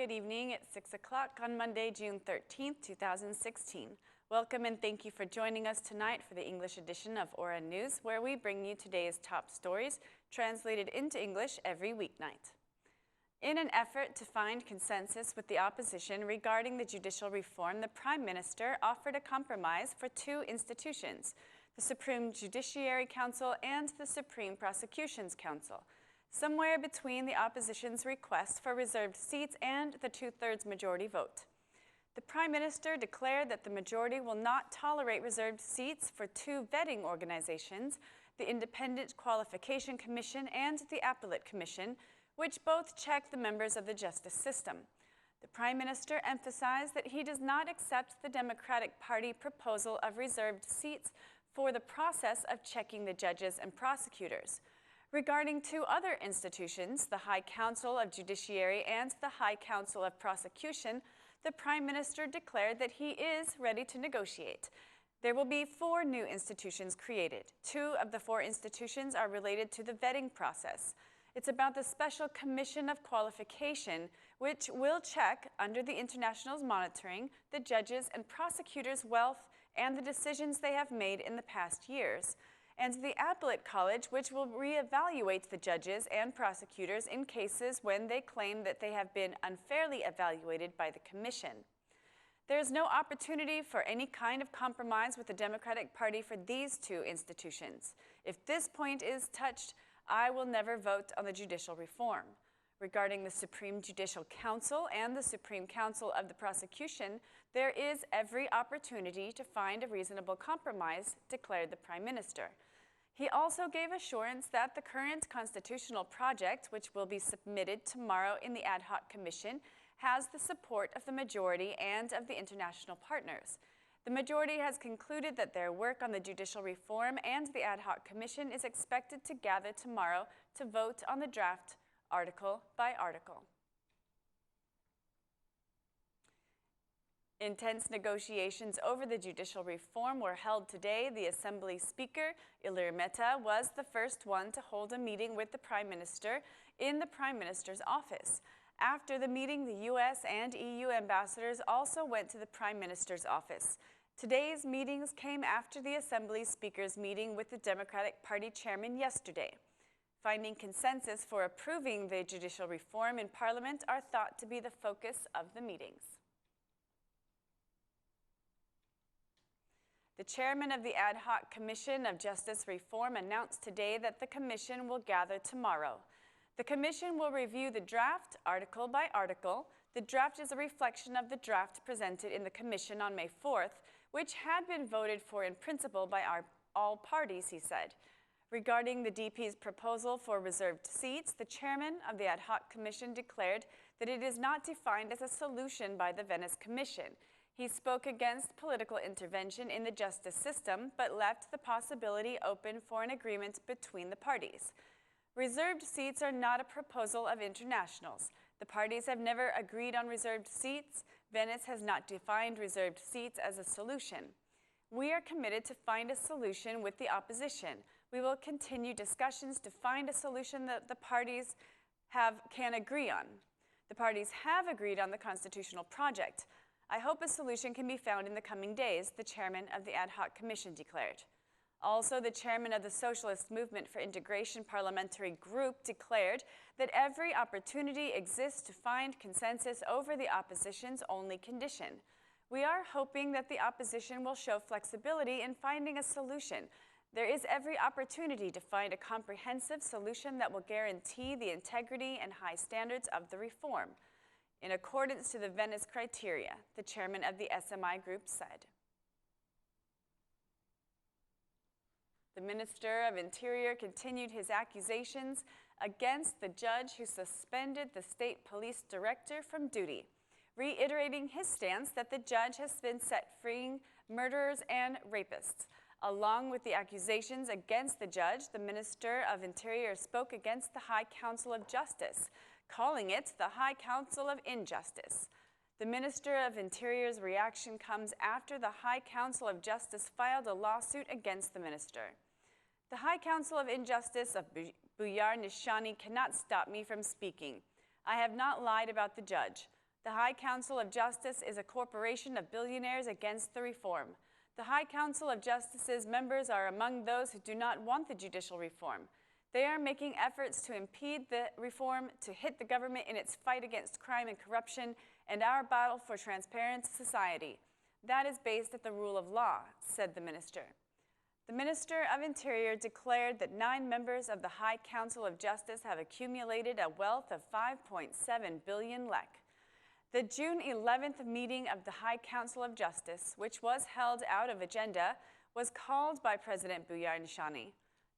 Good evening. It's 6 o'clock on Monday, June 13th, 2016. Welcome and thank you for joining us tonight for the English edition of Aura News, where we bring you today's top stories translated into English every weeknight. In an effort to find consensus with the opposition regarding the judicial reform, the Prime Minister offered a compromise for two institutions, the Supreme Judiciary Council and the Supreme Prosecutions Council, somewhere between the opposition's request for reserved seats and the two-thirds majority vote. The Prime Minister declared that the majority will not tolerate reserved seats for two vetting organizations, the Independent Qualification Commission and the Appellate Commission, which both check the members of the justice system. The Prime Minister emphasized that he does not accept the Democratic Party proposal of reserved seats for the process of checking the judges and prosecutors. Regarding two other institutions, the High Council of Judiciary and the High Council of Prosecution, the Prime Minister declared that he is ready to negotiate. There will be four new institutions created. Two of the four institutions are related to the vetting process. It's about the Special Commission of Qualification, which will check, under the International's monitoring, the judges' and prosecutors' wealth and the decisions they have made in the past years, and the Appellate College, which will reevaluate the judges and prosecutors in cases when they claim that they have been unfairly evaluated by the Commission. There is no opportunity for any kind of compromise with the Democratic Party for these two institutions. If this point is touched, I will never vote on the judicial reform. Regarding the Supreme Judicial Council and the Supreme Council of the Prosecution, there is every opportunity to find a reasonable compromise, declared the Prime Minister. He also gave assurance that the current constitutional project, which will be submitted tomorrow in the Ad Hoc Commission, has the support of the majority and of the international partners. The majority has concluded that their work on the judicial reform and the Ad Hoc Commission is expected to gather tomorrow to vote on the draft article by article. Intense negotiations over the judicial reform were held today. The Assembly Speaker, Ilir Mehta, was the first one to hold a meeting with the Prime Minister in the Prime Minister's office. After the meeting, the U.S. and EU ambassadors also went to the Prime Minister's office. Today's meetings came after the Assembly Speaker's meeting with the Democratic Party chairman yesterday. Finding consensus for approving the judicial reform in Parliament are thought to be the focus of the meetings. The chairman of the Ad Hoc Commission of Justice Reform announced today that the commission will gather tomorrow. The commission will review the draft article by article. The draft is a reflection of the draft presented in the commission on May 4th, which had been voted for in principle by all parties, he said. Regarding the DP's proposal for reserved seats, the chairman of the Ad Hoc Commission declared that it is not defined as a solution by the Venice Commission. He spoke against political intervention in the justice system, but left the possibility open for an agreement between the parties. Reserved seats are not a proposal of internationals. The parties have never agreed on reserved seats. Venice has not defined reserved seats as a solution. We are committed to find a solution with the opposition. We will continue discussions to find a solution that the parties can agree on. The parties have agreed on the constitutional project. I hope a solution can be found in the coming days, the chairman of the Ad Hoc Commission declared. Also, the chairman of the Socialist Movement for Integration Parliamentary Group declared that every opportunity exists to find consensus over the opposition's only condition. We are hoping that the opposition will show flexibility in finding a solution. There is every opportunity to find a comprehensive solution that will guarantee the integrity and high standards of the reform, in accordance to the Venice criteria, the chairman of the SMI group said. The Minister of Interior continued his accusations against the judge who suspended the state police director from duty, reiterating his stance that the judge has been set freeing murderers and rapists. Along with the accusations against the judge, the Minister of Interior spoke against the High Council of Justice, calling it the High Council of Injustice. The Minister of Interior's reaction comes after the High Council of Justice filed a lawsuit against the minister. The High Council of Injustice of Buyar Nishani cannot stop me from speaking. I have not lied about the judge. The High Council of Justice is a corporation of billionaires against the reform. The High Council of Justice's members are among those who do not want the judicial reform. They are making efforts to impede the reform, to hit the government in its fight against crime and corruption, and our battle for transparent society. That is based at the rule of law, said the minister. The Minister of Interior declared that 9 members of the High Council of Justice have accumulated a wealth of 5.7 billion lek. The June 11th meeting of the High Council of Justice, which was held out of agenda, was called by President Buyar-Nishani.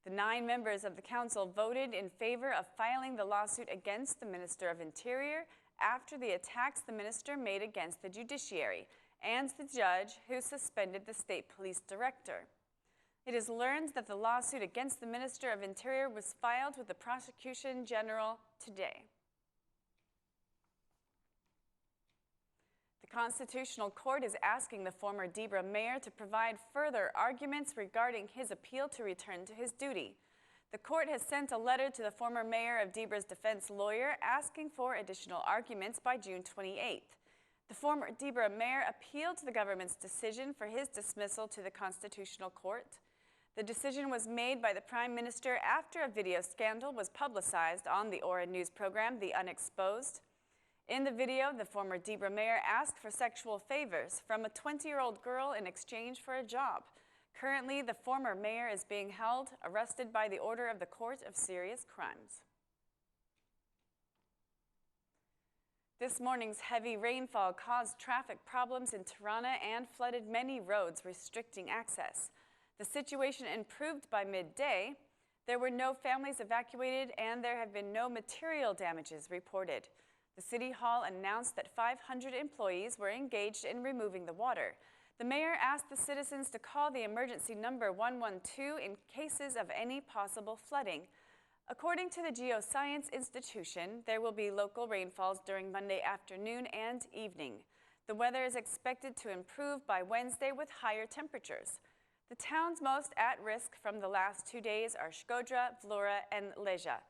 The 9 members of the council voted in favor of filing the lawsuit against the Minister of Interior after the attacks the minister made against the judiciary and the judge who suspended the state police director. It is learned that the lawsuit against the Minister of Interior was filed with the Prosecution General today. The Constitutional Court is asking the former Dibra mayor to provide further arguments regarding his appeal to return to his duty. The court has sent a letter to the former mayor of Dibra's defense lawyer asking for additional arguments by June 28th. The former Dibra mayor appealed to the government's decision for his dismissal to the Constitutional Court. The decision was made by the Prime Minister after a video scandal was publicized on the Aura News program, The Unexposed. In the video, the former Dibra mayor asked for sexual favors from a 20-year-old girl in exchange for a job. Currently, the former mayor is being held, arrested by the order of the Court of Serious Crimes. This morning's heavy rainfall caused traffic problems in Tirana and flooded many roads, restricting access. The situation improved by midday. There were no families evacuated and there have been no material damages reported. The City Hall announced that 500 employees were engaged in removing the water. The mayor asked the citizens to call the emergency number 112 in cases of any possible flooding. According to the Geoscience Institution, there will be local rainfalls during Monday afternoon and evening. The weather is expected to improve by Wednesday with higher temperatures. The towns most at risk from the last 2 days are Shkodra, Vlora, and Leja.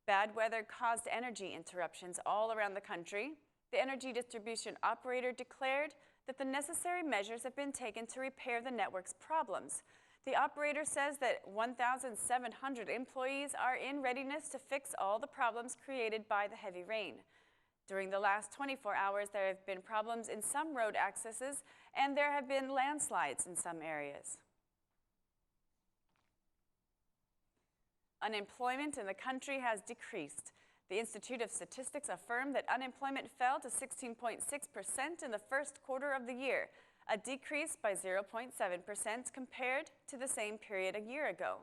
Bad weather caused energy interruptions all around the country. The energy distribution operator declared that the necessary measures have been taken to repair the network's problems. The operator says that 1,700 employees are in readiness to fix all the problems created by the heavy rain. During the last 24 hours, there have been problems in some road accesses, and there have been landslides in some areas. Unemployment in the country has decreased. The Institute of Statistics affirmed that unemployment fell to 16.6% in the first quarter of the year, a decrease by 0.7% compared to the same period a year ago.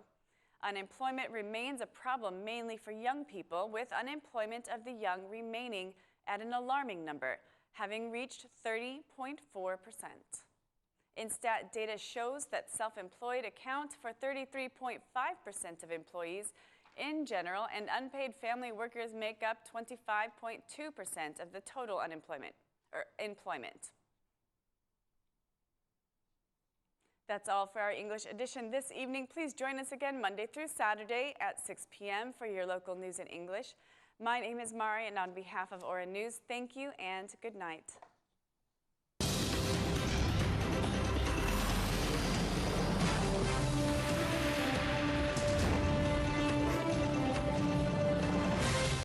Unemployment remains a problem mainly for young people, with unemployment of the young remaining at an alarming number, having reached 30.4%. Instat data shows that self-employed account for 33.5% of employees in general, and unpaid family workers make up 25.2% of the total employment. That's all for our English edition this evening. Please join us again Monday through Saturday at 6 p.m. for your local news in English. My name is Mari, and on behalf of Aura News, thank you and good night.